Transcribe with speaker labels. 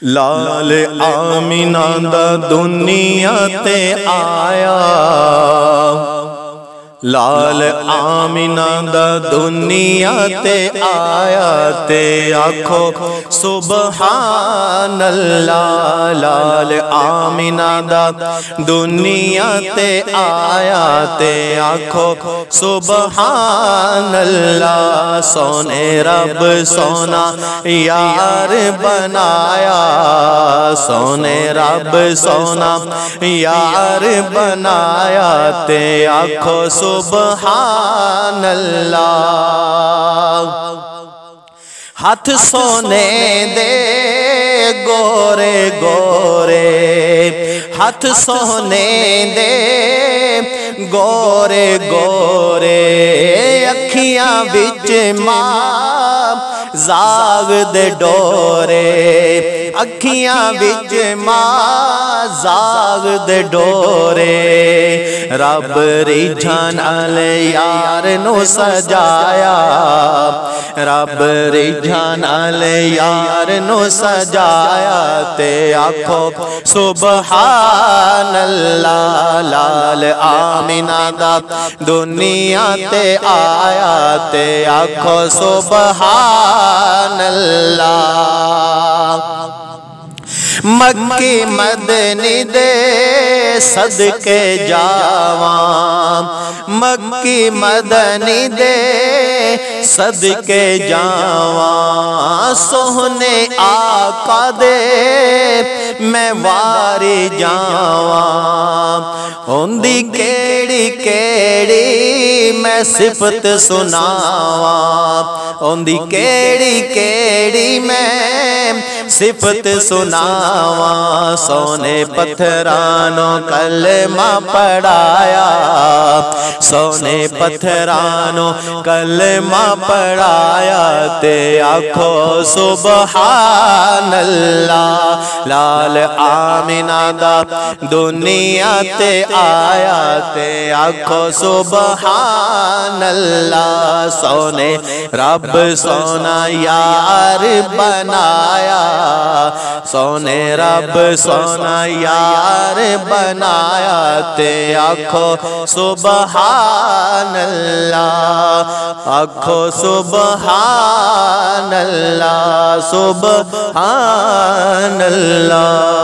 Speaker 1: لال آمینہ دا دنیا تے آیا، لال آمینہ دا دنیا تے آیا تے آکھو سبحان اللہ۔ لال آمینہ دا دنیا تے آیا تے آکھو سبحان اللہ۔ سونے رب سونا یار بنایا، سونے رب سونا یار بنایا تے آکھو سبحان اللہ۔ ہاتھ سونے دے گورے گورے، ہاتھ سونے دے گورے گورے، اکھیاں وچ ماں زاغ دے ڈورے، اکھیاں وچ ماں زاغ دے ڈورے۔ رب ریجھان والے یار نو سجایا، رب ریجھان والے یار نو سجایا تے آکھو سبحان اللہ۔ لال آمینہ دا دنیا تے آیا تے آکھو سبحان اللہ۔ مکی مدنی دے صدقے جاواں، مکی مدنی دے صدقے جاواں، سوہنے آقا دے میں واری جاواں۔ ہوندی کیڑی کیڑی میں صفت سناواں، ہوندی کیڑی کیڑی میں صفت سناواں۔ سونے پتھرانو کلمہ پڑھایا، سونے پتھرانو کلمہ پڑھایا تے آکھو سبحان اللہ۔ لال آمینہ دا دنیا تے آیا تے آکھو سبحان اللہ۔ سونے رب سونا یار بنایا، سونے رب سونا یار بنایا تے آکھو سبحان اللہ، آکھو سبحان اللہ، سبحان اللہ۔